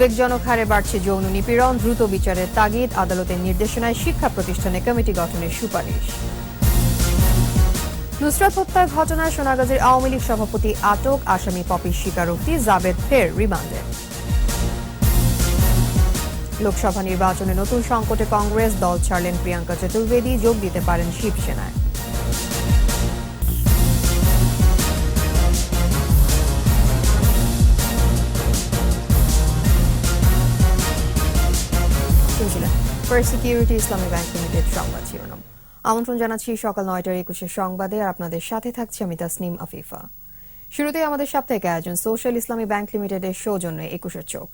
উদ্বেগজনক হারে বাড়ছে যৌন নিপীড়ন, দ্রুত বিচারের তাগিদ, আদালতের নির্দেশনায় শিক্ষা প্রতিষ্ঠানে কমিটি গঠনের সুপারিশ। নুসরাত হত্যার ঘটনায় সোনাগাজীর আওয়ামী লীগ সভাপতি আটক, আসামি পপির স্বীকারোক্তি, জাবেদ ফের রিমান্ডে। লোকসভা নির্বাচনে নতুন সংকটে কংগ্রেস, দল ছাড়লেন প্রিয়াঙ্কা চতুর্বেদী, যোগ দিতে পারেন শিবসেনায়। ফার্স্ট সিকিউরিটি ইসলামী ব্যাংক লিমিটেড সংবাদ শিরোনাম। আমন্ত্রণ জানাচ্ছি সকাল 9টার 21 সংবাদে, আর আপনাদের সাথে থাকছে আমি তাসনিম আফিফা। শুরুতে আমাদের সাপ্তাহিক আয়োজন সোশ্যাল ইসলামী ব্যাংক লিমিটেডের সৌজন্যে 21 চোখ।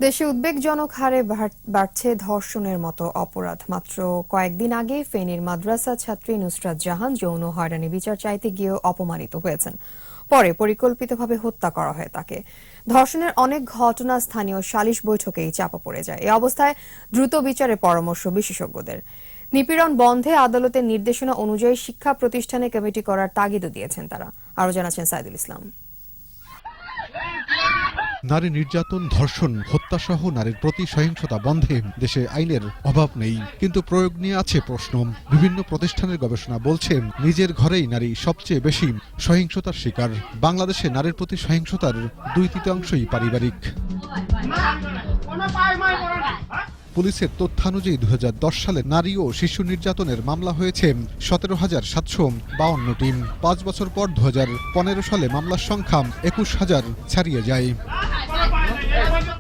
দেশে উদ্বেগজনক হারে বাড়ছে ধর্ষণের মতো অপরাধ। মাত্র কয়েকদিন আগে ফেনীর মাদ্রাসা ছাত্রী নুসরাত জাহান যৌন হয়রানি বিচার চাইতে গিয়েও অপমানিত হয়েছেন। পরে পরিকল্পিতভাবে হত্যা করা হয় তাকে। ধর্ষণের অনেক ঘটনা স্থানীয় সালিশ বৈঠকেই চাপা পড়ে যায়। এই অবস্থায় দ্রুত বিচারের পরামর্শ বিশেষজ্ঞদের। নিপীড়ন বন্ধে আদালতের নির্দেশনা অনুযায়ী শিক্ষা প্রতিষ্ঠানে কমিটি করার তাগিদও দিয়েছেন তারা। আরো জানাচ্ছেন সাইদুল ইসলাম। নারী নির্যাতন, ধর্ষণ, হত্যাসহ নারীর প্রতি সহিংসতা বন্ধে দেশে আইনের অভাব নেই, কিন্তু প্রয়োগ নিয়ে আছে প্রশ্ন। বিভিন্ন প্রতিষ্ঠানের গবেষণা বলছে নিজের ঘরেই নারী সবচেয়ে বেশি সহিংসতার শিকার। বাংলাদেশে নারীর প্রতি সহিংসতার 2/3 পারিবারিক। পুলিশের তথ্যানুযায়ী 2010 সালে নারী ও শিশু নির্যাতনের মামলা হয়েছে 17,752টি। 5 বছর পর 2015 সালে মামলার সংখ্যা 21,000 ছাড়িয়ে যায়।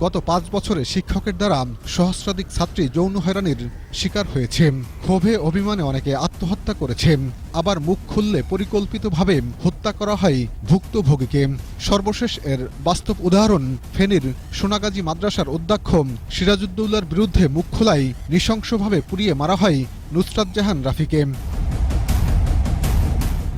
গত 5 বছরে শিক্ষকের দ্বারা সহস্রাধিক ছাত্রী যৌন হয়রানির শিকার হয়েছে। ক্ষোভে অভিমানে অনেকে আত্মহত্যা করেছে, আবার মুখ খুললে পরিকল্পিতভাবে হত্যা করা হয় ভুক্তভোগীকে। সর্বশেষ এর বাস্তব উদাহরণ ফেনীর সোনাগাজী মাদ্রাসার অধ্যক্ষ সিরাজউদ্দৌলার বিরুদ্ধে মুখ খোলায় নৃশংসভাবে পুড়িয়ে মারা হয় নুসরাত জাহান রাফিকে।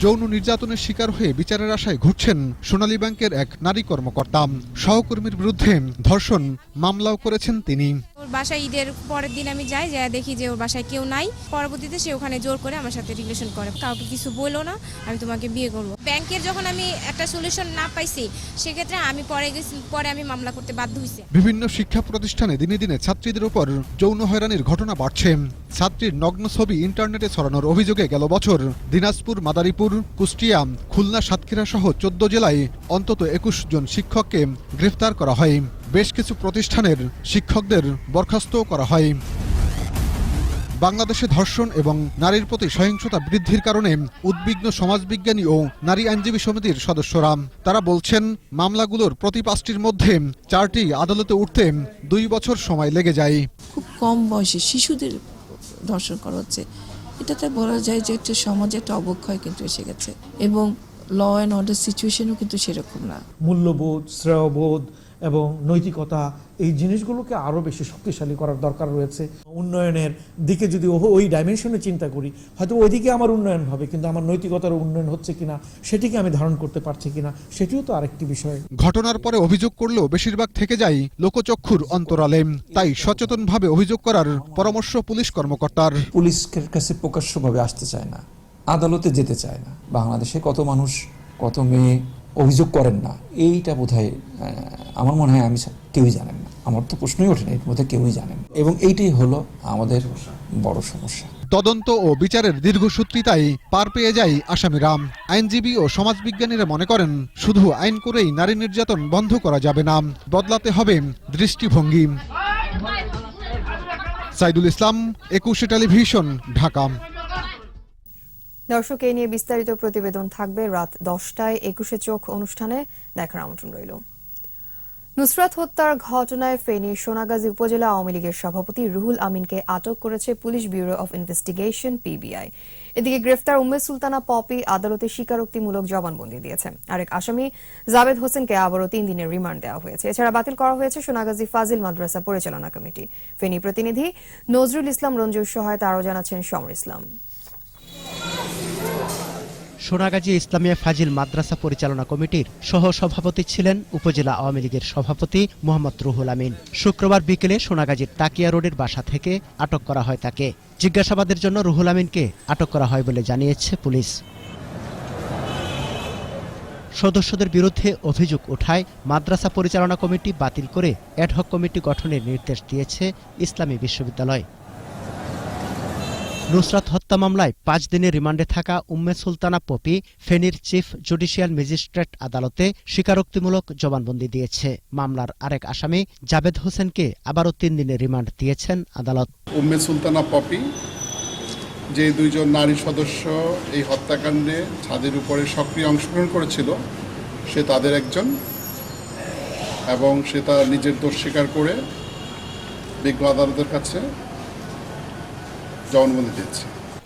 যৌন নির্যাতনের শিকার হয়ে বিচারের আশায় ঘুরছেন সোনালী ব্যাংকের এক নারী কর্মকর্তা। সহকর্মীর বিরুদ্ধে ধর্ষণ মামলাও করেছেন তিনি। ওর বাসায় ঈদের পরের দিন আমি যাই, দেখি যে ওর বাসায় কেউ নাই। পরবর্তীতে সে ওখানে জোর করে আমার সাথে রিলেশন করে, কাউকে কিছু বললো না, আমি তোমাকে বিয়ে করবো। ব্যাংকের যখন আমি একটা সলিউশন না পাইছি, সেক্ষেত্রে আমি পরে আমি মামলা করতে বাধ্য হয়েছি। বিভিন্ন শিক্ষা প্রতিষ্ঠানে দিনে দিনে ছাত্রীদের উপর যৌন হয়রানির ঘটনা বাড়ছে। ছাত্রীর নগ্ন ছবি ইন্টারনেটে ছড়ানোর অভিযোগে গেল বছর দিনাজপুর, মাদারীপুর, কুষ্টিয়া, খুলনা, সাতক্ষীরা সহ 14 জেলায় অন্তত 21 জন শিক্ষককে গ্রেফতার করা হয়। বেশ কিছু প্রতিষ্ঠানের শিক্ষকদের বরখাস্ত করা হয়। বাংলাদেশে ধর্ষণ এবং নারীর প্রতি সহিংসতা বৃদ্ধির কারণে উদ্বিগ্ন সমাজবিজ্ঞানী ও নারী আইনজীবী সমিতির সদস্যরা। তারা বলছেন মামলাগুলোর প্রতি 5টির মধ্যে 4টি আদালতে উঠতে 2 বছর সময় লেগে যায়। খুব কম বয়সে শিশুদের ধর্ষণ করা হচ্ছে। এটাতে বলা যায় যে একটা সমাজে একটা অবক্ষয় কিন্তু এসে গেছে, এবং ল অ্যান্ড অর্ডার সিচুয়েশনও কিন্তু সেরকম না। মূল্যবোধ, শ্রেয়বোধ এবং নৈতিকতা, এই জিনিসগুলোকে আরও বেশি শক্তিশালী করার দরকার রয়েছে। উন্নয়নের দিকে যদি ওই ডাইমেনশনে চিন্তা করি, হয়তো ওইদিকে আমার উন্নয়ন হবে, কিন্তু আমার নৈতিকতার উন্নয়ন হচ্ছে কিনা, সেটিকে আমি ধারণ করতে পারছি কিনা, সেটিও তো আরেকটি বিষয়। ঘটনার পরে অভিযোগ করলেও বেশিরভাগ থেকে যায় লোকচক্ষুর অন্তরালে। তাই সচেতনভাবে অভিযোগ করার পরামর্শ পুলিশ কর্মকর্তার। পুলিশের কাছে প্রকাশ্যভাবে আসতে চায় না, আদালতে যেতে চায় না। বাংলাদেশে কত মানুষ, কত মেয়ে অভিযোগ করেন না, এইটা বোধহয় আমার মনে হয় কেউই জানেন না। আমার তো প্রশ্নই ওঠে না, এর মধ্যে কেউই জানেন, এবং এইটাই হলো আমাদের বড় সমস্যা। তদন্ত ও বিচারের দীর্ঘসূত্রিতায় পার পেয়ে যায় আসামিরা। আইনজীবী ও সমাজবিজ্ঞানীরা মনে করেন শুধু আইন করেই নারী নির্যাতন বন্ধ করা যাবে না, বদলাতে হবে দৃষ্টিভঙ্গি। সাইদুল ইসলাম, 21 টেলিভিশন, ঢাকা। দর্শক, এই নিয়ে বিস্তারিত প্রতিবেদন থাকবে রাত 10টায় 21 চোখ অনুষ্ঠানে। দেখার আমন্ত্রণ রইল। নুসরাত হত্যার ঘটনায় ফেনীর সোনাগাজী উপজেলা আওয়ামী লীগের সভাপতি রুহুল আমিনকে আটক করেছে police bureau of investigation, PBI. এদিকে গ্রেফতার উম্মে সুলতানা পপি আদালতে স্বীকারোক্তিমূলক জবানবন্দি দিয়েছে। আরেক আসামি জাবেদ হোসেনকে আবারও 3 দিনের রিমান্ড দেওয়া হয়েছে। এছাড়া বাতিল করা হয়েছে সোনাগাজী ফাজিল মাদ্রাসা পরিচালনা কমিটি। ফেনী প্রতিনিধি নজরুল ইসলাম রঞ্জুর সহায়তা আরও জানাচ্ছেন সমর ইসলাম। সোনাগাজী ইসলামিয়া ফাজিল মাদ্রাসা পরিচালনা কমিটির সহ সভাপতি ছিলেন উপজেলা আওয়ামী লীগের সভাপতি মোহাম্মদ রুহুল আমিন। শুক্রবার বিকেলে সোনাগাজীর তাকিয়া রোডের বাসা থেকে আটক করা হয় তাকে। জিজ্ঞাসাবাদের জন্য রুহুল আমিনকে আটক করা হয় বলে জানিয়েছে পুলিশ। সদস্যদের বিরুদ্ধে অভিযোগ ওঠায় মাদ্রাসা পরিচালনা কমিটি বাতিল করে অ্যাডহক কমিটি গঠনের নির্দেশ দিয়েছে ইসলামী বিশ্ববিদ্যালয়। নুসরাত হত্যা মামলায় ৫ দিনের রিমান্ডে থাকা উম্মে সুলতানা পপি ফেনীর চিফ জুডিশিয়াল ম্যাজিস্ট্রেট আদালতে স্বীকারোক্তিমূলক জবানবন্দি দিয়েছে। মামলার আরেক আসামি জাবেদ হোসেনকে আবারও ৩ দিনের রিমান্ড দিয়েছেন আদালত। উম্মে সুলতানা পপি, যে দুইজন নারী সদস্য এই হত্যাকাণ্ডে ছাদের উপরে সক্রিয় অংশগ্রহণ করেছিল, সে তাদের একজন এবং সে তার নিজের দোষ স্বীকার করে বিজ্ঞ আদালতের কাছে জবানবন্দি দিয়েছে।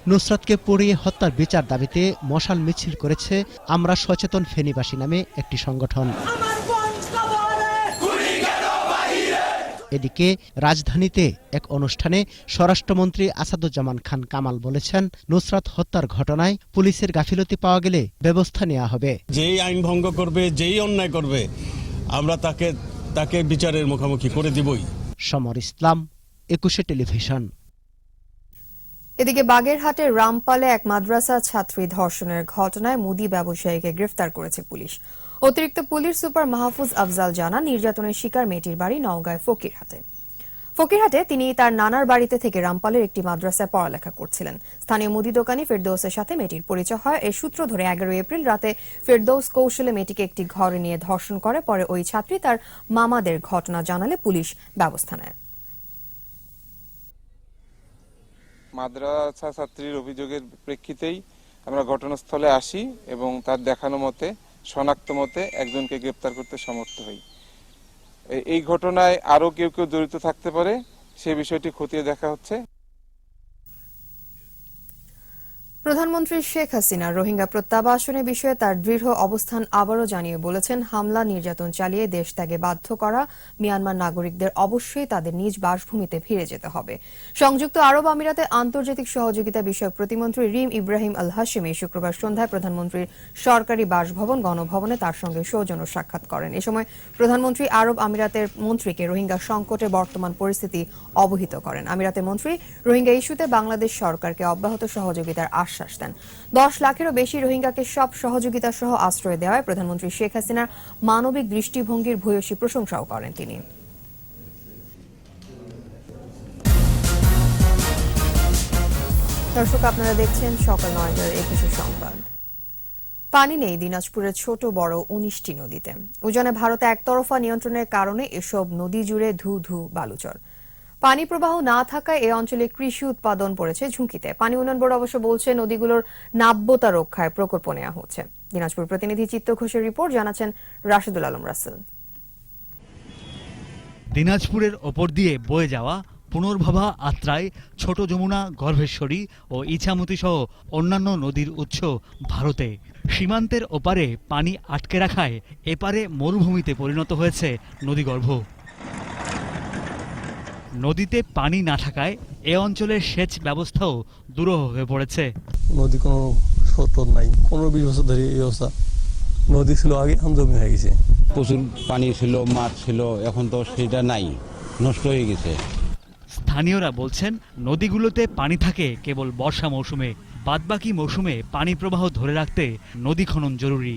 নুসরাতকে পুড়িয়ে হত্যার বিচার দাবিতে মশাল মিছিল করেছে আমরা সচেতন ফেনীবাসী নামে একটি সংগঠন। এদিকে রাজধানীতে এক অনুষ্ঠানে স্বরাষ্ট্রমন্ত্রী আসাদুজ্জামান খান কামাল বলেছেন, নুসরাত হত্যার ঘটনায় পুলিশের গাফিলতি পাওয়া গেলে ব্যবস্থা নেওয়া হবে। যেই আইন ভঙ্গ করবে, যেই অন্যায় করবে, আমরা তাকে বিচারের মুখোমুখি করে দিবই। সমর ইসলাম, ২১ টেলিভিশন। এদিকে বাগেরহাটের রামপালে এক মাদ্রাসা ছাত্রী ধর্ষণের ঘটনায় মুদি ব্যবসায়ীকে গ্রেফতার করেছে পুলিশ। অতিরিক্ত পুলিশ সুপার মাহফুজ আফজাল জানান, নির্যাতনের শিকার মেয়েটির বাড়ি নওগাঁয় ফকিরহাটে তিনি তার নানার বাড়িতে থেকে রামপালের একটি মাদ্রাসায় পড়ালেখা করছিলেন। স্থানীয় মুদি দোকানি ফেরদৌসের সাথে মেয়েটির পরিচয় হয়। এই সূত্র ধরে ১১ এপ্রিল রাতে ফেরদৌস কৌশলে মেয়েটিকে একটি ঘরে নিয়ে ধর্ষণ করে। পরে ওই ছাত্রী তার মামাদের ঘটনা জানালে পুলিশ ব্যবস্থা নেয়। মাদ্রাসা ছাত্রীর অভিযোগের প্রেক্ষিতেই আমরা ঘটনাস্থলে আসি এবং তার দেখানো মতে, শনাক্ত মতে একজনকে গ্রেপ্তার করতে সমর্থ হই। এই ঘটনায় আরো কেউ জড়িত থাকতে পারে, সে বিষয়টি খতিয়ে দেখা হচ্ছে। প্রধানমন্ত্রী শেখ হাসিনা রোহিঙ্গা প্রত্যাবাসনের বিষয়ে তার দৃঢ় অবস্থান আবারও জানিয়ে বলেছেন, হামলা নির্যাতন চালিয়ে দেশ ত্যাগে বাধ্য করা মিয়ানমার নাগরিকদের অবশ্যই তাদের নিজ বাসভূমিতে ফিরে যেতে হবে। সংযুক্ত আরব আমিরাতে আন্তর্জাতিক সহযোগিতা বিষয়ক প্রতিমন্ত্রী রিম ইব্রাহিম আল হাশিমি শুক্রবার সন্ধ্যায় প্রধানমন্ত্রীর সরকারি বাসভবন গণভবনে তার সঙ্গে সৌজন্য সাক্ষাৎ করেন। এ সময় প্রধানমন্ত্রী আরব আমিরাতের মন্ত্রীকে রোহিঙ্গা সংকটের বর্তমান পরিস্থিতি অবহিত করেন। আমিরাতের মন্ত্রী রোহিঙ্গা ইস্যুতে বাংলাদেশ সরকারকে অব্যাহত সহযোগিতার আশ্বাস দেন। 10 লাখেরও বেশি রোহিঙ্গাকে সব সহযোগিতা সহ আশ্রয় দেওয়ায় প্রধানমন্ত্রী শেখ হাসিনার মানবিক দৃষ্টিভঙ্গির ভূয়সী প্রশংসাও করেন তিনি। দর্শক, আপনারা দেখছেন সকাল 9টার 21 সংবাদ। পানি নেই দিনাজপুরের ছোট বড় 19টি নদীতে। উজানে ভারতে একতরফা নিয়ন্ত্রণের কারণে এসব নদী জুড়ে ধু ধু বালুচর। পানি প্রবাহ না থাকায় এ অঞ্চলে কৃষি উৎপাদন পড়েছে ঝুঁকিতে। পানি উন্নয়ন বোর্ড অবশ্য বলছে, নদীগুলোর নাব্যতা রক্ষায় প্রকল্প নেওয়া হচ্ছে। দিনাজপুর প্রতিনিধি চিত্ত ঘোষের রিপোর্ট, জানাচ্ছেন রাশেদুল আলম রাসেল। দিনাজপুরের ওপর দিয়ে বয়ে যাওয়া পুনর্ভবা, আত্রাই, ছোট যমুনা, গর্ভেশ্বরী ও ইছামতি সহ অন্যান্য নদীর উৎস ভারতে। সীমান্তের ওপারে পানি আটকে রাখায় এপারে মরুভূমিতে পরিণত হয়েছে নদীগর্ভ। নদীতে পানি না থাকায় এ অঞ্চলের সেচ ব্যবস্থাও দুরূহ হয়ে পড়েছে। নদী কোনো স্রোত নাই, 15-20 বছর ধরে এই অবস্থা। নদী ছিল আগে, এখন জমি হয়ে গেছে। প্রচুর পানি ছিল, মাছ ছিল, এখন তো সেটা নাই, নষ্ট হয়ে গেছে। স্থানীয়রা বলছেন, নদীগুলোতে পানি থাকে কেবল বর্ষা মৌসুমে, বাদবাকি মৌসুমে পানি প্রবাহ ধরে রাখতে নদী খনন জরুরি।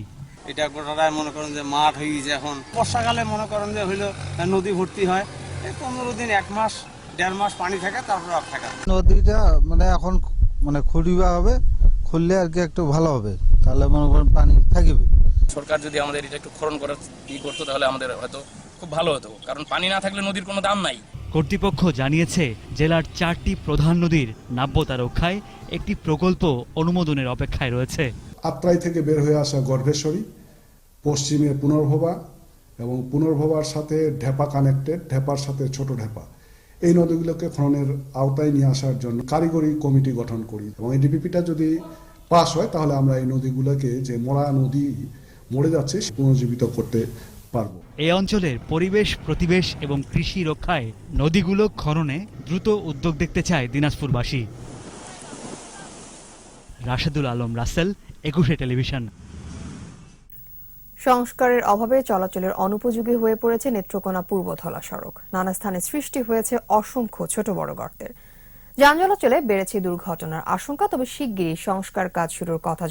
এটা গোটাটাই মনে করেন যে মাঠ হয়ে গেছে। এখন বর্ষাকালে মনে করেন যে হইলো নদী ভর্তি হয়, 15 দিন, 1 মাস, 1.5 মাস পানি থাকে, তারপর আর থাকে। নদীটা এখন খুঁড়িবা হবে, খুললে আর কি একটু ভালো হবে, তাহলে মনে করেন পানি থাকবে। সরকার যদি আমাদের এটা একটু খনন করার করতো, তাহলে আমাদের হয়তো খুব ভালো হতো, কারণ পানি না থাকলে নদীর কোনো দাম নাই। কর্তৃপক্ষ জানিয়েছে, জেলার 4টি প্রধান নদীর নাব্যতা রক্ষায় একটি প্রকল্প অনুমোদনের অপেক্ষায় রয়েছে। আত্রাই থেকে বের হয়ে আসা গর্ভেশ্বরী, পশ্চিমে পুনর্ভবা এবং পুনর্ভবার সাথে ঢেপা কানেক্টেড, ঢেপার সাথে ছোট ঢেপা, এই নদীগুলোকে খননের আওতায় নিয়ে আসার জন্য কারিগরি কমিটি গঠন করি এবং এই ডিপিপিটা যদি পাস হয়, তাহলে আমরা এই নদীগুলোকে, যে নদী মরে যাচ্ছে, পুনর্জীবিত করতে পারবো। এই অঞ্চলের পরিবেশ, প্রতিবেশ এবং কৃষি রক্ষায় নদীগুলো খননে দ্রুত উদ্যোগ দেখতে চায় দিনাজপুরবাসী। রাশেদুল আলম রাসেল, একুশে টেলিভিশন। সংস্কারের অভাবে চলাচলের অনুপযোগী হয়ে পড়েছে নেত্রকোনা পূর্বধলা সড়ক। নানা স্থানে সৃষ্টি হয়েছে অসংখ্য ছোট বড় গর্তের। যান চলাচলে বেড়েছে দুর্ঘটনার আশঙ্কা। তবে শিগগিরই সংস্কার কাজ শুরুর কথা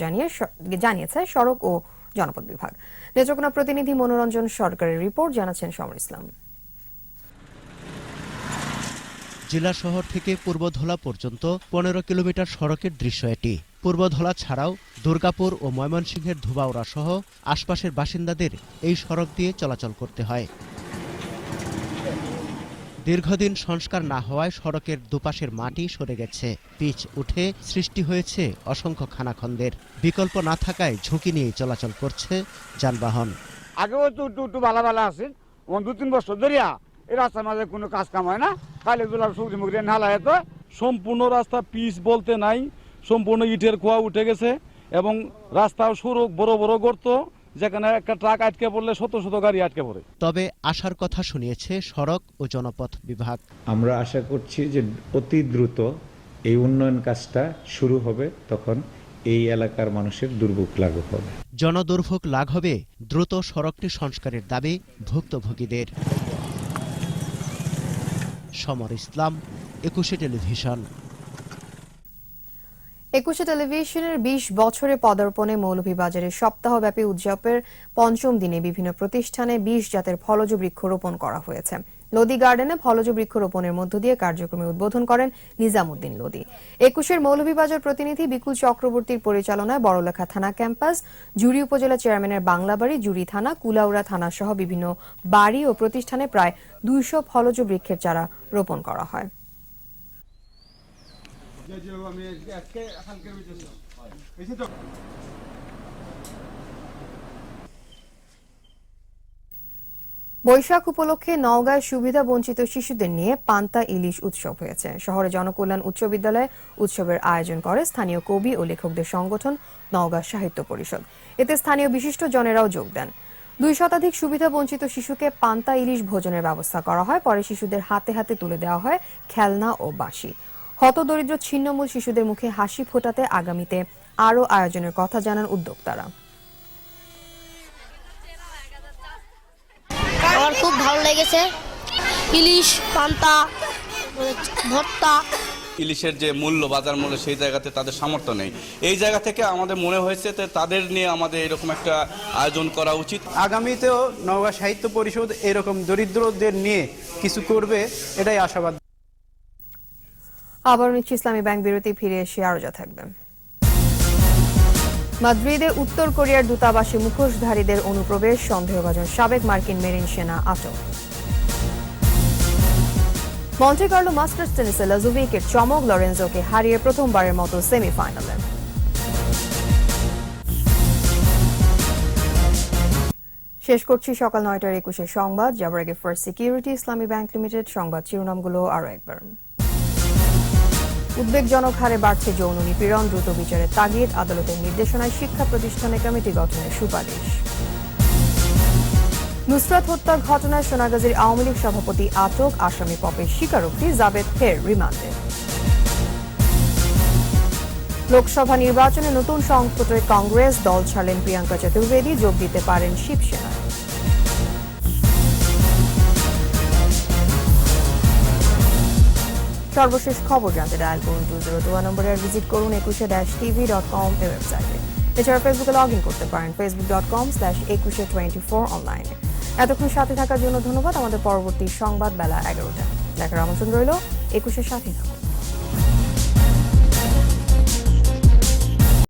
জানিয়েছে সড়ক ও জনপদ বিভাগ। নেত্রকোনা প্রতিনিধি মনোরঞ্জন সরকারের রিপোর্ট, জানাচ্ছেন সমর ইসলাম। জেলা শহর থেকে পূর্বধলা পর্যন্ত 15 কিলোমিটার সড়কের দৃশ্য এটি। পূর্বধলা ছাড়াও দুর্গাপুর ও ময়মনসিংহের ধুবাউড়া সহ আশপাশের বাসিন্দাদের এই সড়ক দিয়ে চলাচল করতে হয়। দীর্ঘদিন সংস্কার না হওয়ায় সড়কের দুপাশের মাটি সরে গেছে, পিচ উঠে সৃষ্টি হয়েছে অসংখ্য খানাখন্দের। বিকল্প না থাকায় ঝুঁকি নিয়ে চলাচল করছে যানবাহন। আগেও তো একটু ভালো ভালো আছে, 2-3 বছর ধরিয়া এই রাস্তার মাঝে কোনো কাজ কাম হয় না, খালি দুলার সবজি মুখে নালা এত। সম্পূর্ণ রাস্তা পিচ বলতে নাই, সম্পূর্ণ ইটের খোয়া উঠে গেছে এবং রাস্তাও সড়ক বড় বড় গর্ত, যেখানে একটা ট্রাক আটকে পড়লে শত শত গাড়ি আটকে পড়ে। তবে আশার কথা শুনিয়েছে সড়ক ও জনপথ বিভাগ। আমরা আশা করছি যে অতি দ্রুত এই উন্নয়ন কাজটা শুরু হবে, তখন এই এলাকার মানুষের দুর্ভোগ লাঘব হবে। জনদুর্ভোগ লাঘবে দ্রুত সড়কটি সংস্কারের দাবি ভুক্তভোগীদের। সমর ইসলাম, একুশে টেলিভিশন। একুশে টেলিভিশনের 20 বছরে পদার্পণে মৌলভীবাজারের সপ্তাহব্যাপী উৎসবের 5ম দিনে বিভিন্ন প্রতিষ্ঠানে 20 জাতের ফলজ বৃক্ষরোপণ করা হয়েছে। লোদি গার্ডেনে ফলজ বৃক্ষরোপণের মধ্য দিয়ে কার্যক্রমের উদ্বোধন করেন নিজামুদ্দিন লোদি। 21-এর মৌলভীবাজার প্রতিনিধি বিকুল চক্রবর্তীর পরিচালনায় বড়লেখা থানা ক্যাম্পাস, জুড়ি উপজেলা চেয়ারম্যানের বাংলাবাড়ি, জুড়ি থানা, কুলাউড়া থানা সহ বিভিন্ন বাড়ি ও প্রতিষ্ঠানে প্রায় 200 ফলজ বৃক্ষের চারা রোপণ করা হয়। বৈশাখ উপলক্ষে নওগাঁয় সুবিধা বঞ্চিত শিশুদের নিয়ে পান্তা ইলিশ উৎসব হয়েছে। শহরে জনকল্যাণ উচ্চ বিদ্যালয়ে উৎসবের আয়োজন করে স্থানীয় কবি ও লেখকদের সংগঠন নওগাঁ সাহিত্য পরিষদ। এতে স্থানীয় বিশিষ্ট জনেরাও যোগ দেন। 2 শতাধিক সুবিধা বঞ্চিত শিশুকে পান্তা ইলিশ ভোজনের ব্যবস্থা করা হয়। পরে শিশুদের হাতে হাতে তুলে দেওয়া হয় খেলনা ও বাঁশি। হতদরিদ্র ছিন্নমূল শিশুদের মুখে হাসি ফোটাতে আগামীতে আরও আয়োজনের কথা জানান উদ্যোক্তারা। আমার খুব ভালো লেগেছে। ইলিশ, পান্তা, ভর্তা। ইলিশের যে মূল্য, বাজার মূল্য, সেই জায়গাতে তাদের সামর্থ্য নেই। এই জায়গা থেকে আমাদের মনে হয়েছে যে তাদের নিয়ে আমাদের এরকম একটা আয়োজন করা উচিত। আগামীতেও নওগাঁ সাহিত্য পরিষদ এরকম দরিদ্রদের নিয়ে কিছু করবে, এটাই আশাবাদ। আবার নিচ্ছি ইসলামী ব্যাংক বিরতি, ফিরে এসে আরো যা থাকবে। মাদ্রিদে উত্তর কোরিয়ার দূতাবাসে মুখোশধারীদের অনুপ্রবেশ, সন্দেহভাজন সাবেক মার্কিন মেরিন সেনা আটক। মন্টে কার্লো মাস্টার্স টেনিসে লাজোভিকের চমক, লরেন্জোকে হারিয়ে প্রথমবারের মতো সেমিফাইনালে। শেষ করছি সকাল 9টার 21 সংবাদ। যাবার আগে ফার্স্ট সিকিউরিটি ইসলামী ব্যাংক লিমিটেড সংবাদ শিরোনামগুলো আরো একবার। উদ্বেগজনক হারে বাড়ছে যৌন নিপীড়ন, দ্রুত বিচারের তাগিদ, আদালতের নির্দেশনায় শিক্ষা প্রতিষ্ঠানে কমিটি গঠনের সুপারিশ। নুসরাত হত্যা ঘটনায় সোনাগাজীর আওয়ামী লীগ সভাপতি আটক, আসামি পপের স্বীকারোক্তি, জাবেদ ফের রিমান্ডে। লোকসভা নির্বাচনে নতুন সংকটে কংগ্রেস, দল ছাড়লেন প্রিয়াঙ্কা চতুর্বেদী, যোগ দিতে পারেন শিবসেনায়। সর্বশেষ খবর জানতে ডায়াল করুন 2021 নম্বরে, আর ভিজিট করুন 21-tv.com এর ওয়েবসাইটে। এছাড়া ফেসবুকে লগ ইন করতে পারেন facebook.com/2124 অনলাইনে। এতক্ষণ সাথে থাকার জন্য ধন্যবাদ। আমাদের পরবর্তী সংবাদ বেলা 11টায় দেখার আমন্ত্রণ রইল। 21-এর সাথে থাকুন।